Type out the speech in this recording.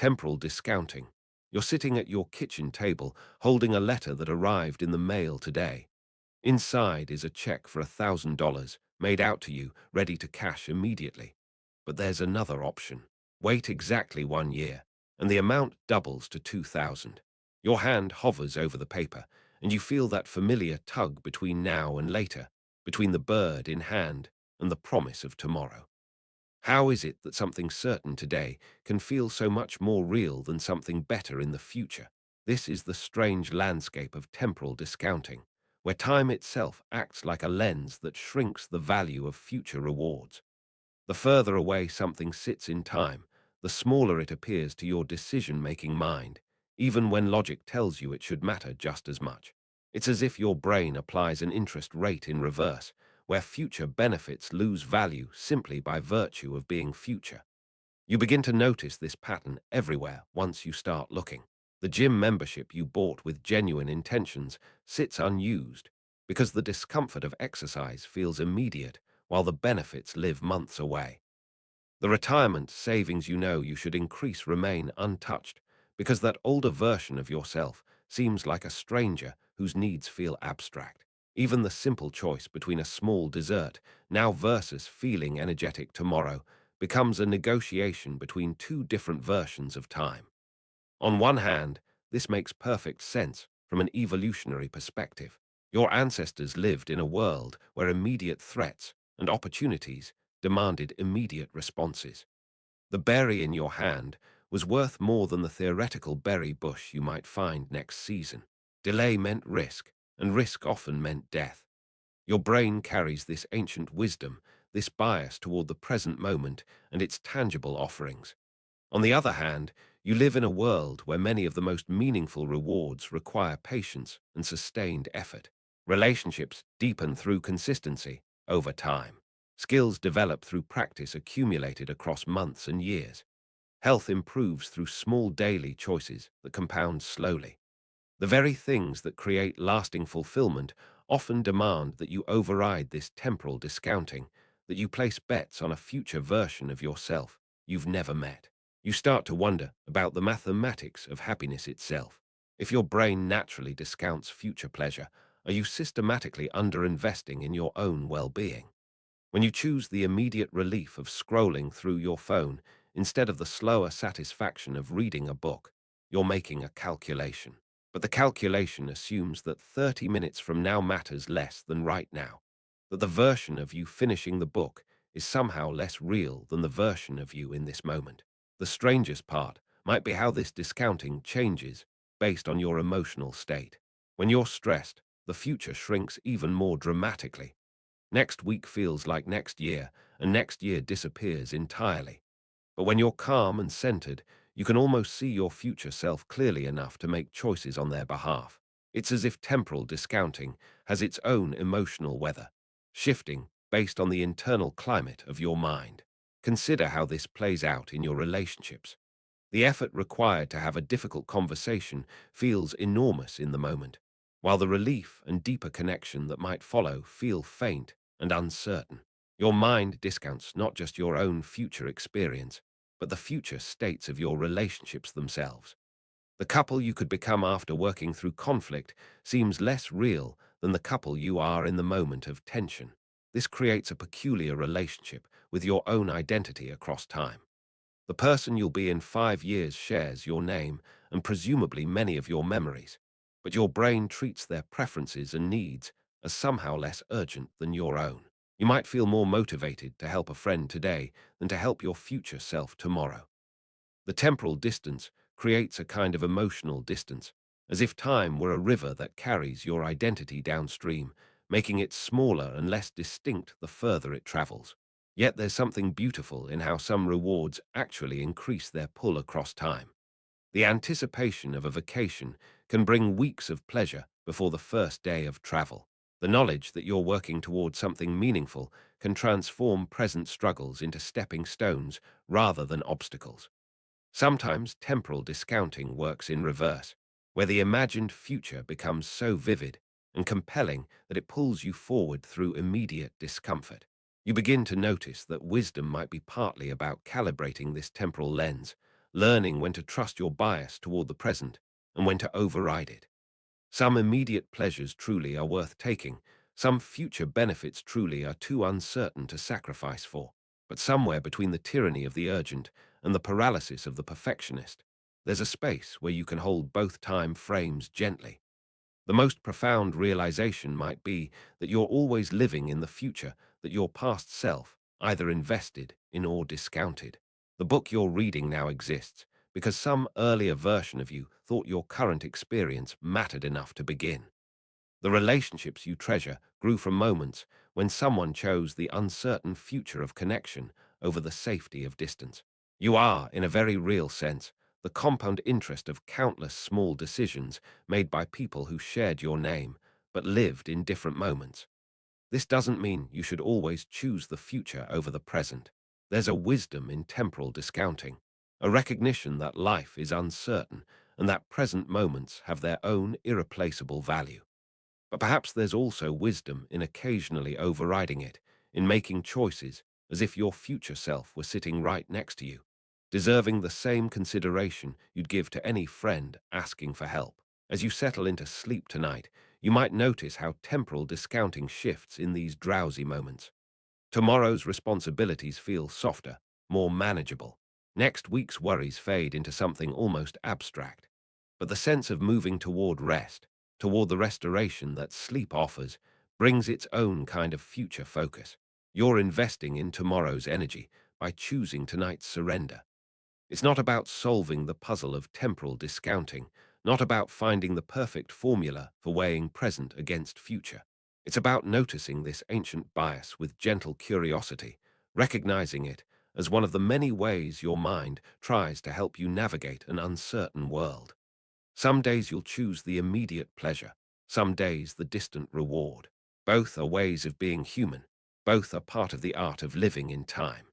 Temporal discounting. You're sitting at your kitchen table, holding a letter that arrived in the mail today. Inside is a check for $1,000 made out to you, ready to cash immediately. But there's another option. Wait exactly 1 year, and the amount doubles to 2,000. Your hand hovers over the paper, and you feel that familiar tug between now and later, between the bird in hand and the promise of tomorrow. How is it that something certain today can feel so much more real than something better in the future? This is the strange landscape of temporal discounting, where time itself acts like a lens that shrinks the value of future rewards. The further away something sits in time, the smaller it appears to your decision-making mind, even when logic tells you it should matter just as much. It's as if your brain applies an interest rate in reverse, where future benefits lose value simply by virtue of being future. You begin to notice this pattern everywhere once you start looking. The gym membership you bought with genuine intentions sits unused because the discomfort of exercise feels immediate while the benefits live months away. The retirement savings you know you should increase remain untouched because that older version of yourself seems like a stranger whose needs feel abstract. Even the simple choice between a small dessert now versus feeling energetic tomorrow becomes a negotiation between two different versions of time. On one hand, this makes perfect sense from an evolutionary perspective. Your ancestors lived in a world where immediate threats and opportunities demanded immediate responses. The berry in your hand was worth more than the theoretical berry bush you might find next season. Delay meant risk, and risk often meant death. Your brain carries this ancient wisdom, this bias toward the present moment and its tangible offerings. On the other hand, you live in a world where many of the most meaningful rewards require patience and sustained effort. Relationships deepen through consistency over time. Skills develop through practice accumulated across months and years. Health improves through small daily choices that compound slowly. The very things that create lasting fulfillment often demand that you override this temporal discounting, that you place bets on a future version of yourself you've never met. You start to wonder about the mathematics of happiness itself. If your brain naturally discounts future pleasure, are you systematically underinvesting in your own well-being? When you choose the immediate relief of scrolling through your phone instead of the slower satisfaction of reading a book, you're making a calculation. But the calculation assumes that 30 minutes from now matters less than right now, that the version of you finishing the book is somehow less real than the version of you in this moment. The strangest part might be how this discounting changes based on your emotional state. When you're stressed, the future shrinks even more dramatically. Next week feels like next year, and next year disappears entirely. But when you're calm and centered, you can almost see your future self clearly enough to make choices on their behalf. It's as if temporal discounting has its own emotional weather, shifting based on the internal climate of your mind. Consider how this plays out in your relationships. The effort required to have a difficult conversation feels enormous in the moment, while the relief and deeper connection that might follow feel faint and uncertain. Your mind discounts not just your own future experience, but the future states of your relationships themselves. The couple you could become after working through conflict seems less real than the couple you are in the moment of tension. This creates a peculiar relationship with your own identity across time. The person you'll be in 5 years shares your name and presumably many of your memories, but your brain treats their preferences and needs as somehow less urgent than your own. You might feel more motivated to help a friend today than to help your future self tomorrow. The temporal distance creates a kind of emotional distance, as if time were a river that carries your identity downstream, making it smaller and less distinct the further it travels. Yet there's something beautiful in how some rewards actually increase their pull across time. The anticipation of a vacation can bring weeks of pleasure before the first day of travel. The knowledge that you're working toward something meaningful can transform present struggles into stepping stones rather than obstacles. Sometimes temporal discounting works in reverse, where the imagined future becomes so vivid and compelling that it pulls you forward through immediate discomfort. You begin to notice that wisdom might be partly about calibrating this temporal lens, learning when to trust your bias toward the present and when to override it. Some immediate pleasures truly are worth taking, some future benefits truly are too uncertain to sacrifice for. But somewhere between the tyranny of the urgent and the paralysis of the perfectionist, there's a space where you can hold both time frames gently. The most profound realization might be that you're always living in the future that your past self either invested in or discounted. The book you're reading now exists because some earlier version of you thought your current experience mattered enough to begin. The relationships you treasure grew from moments when someone chose the uncertain future of connection over the safety of distance. You are, in a very real sense, the compound interest of countless small decisions made by people who shared your name but lived in different moments. This doesn't mean you should always choose the future over the present. There's a wisdom in temporal discounting, a recognition that life is uncertain and that present moments have their own irreplaceable value. But perhaps there's also wisdom in occasionally overriding it, in making choices as if your future self were sitting right next to you, deserving the same consideration you'd give to any friend asking for help. As you settle into sleep tonight, you might notice how temporal discounting shifts in these drowsy moments. Tomorrow's responsibilities feel softer, more manageable. Next week's worries fade into something almost abstract. But the sense of moving toward rest, toward the restoration that sleep offers, brings its own kind of future focus. You're investing in tomorrow's energy by choosing tonight's surrender. It's not about solving the puzzle of temporal discounting, not about finding the perfect formula for weighing present against future. It's about noticing this ancient bias with gentle curiosity, recognizing it as one of the many ways your mind tries to help you navigate an uncertain world. Some days you'll choose the immediate pleasure, some days the distant reward. Both are ways of being human. Both are part of the art of living in time.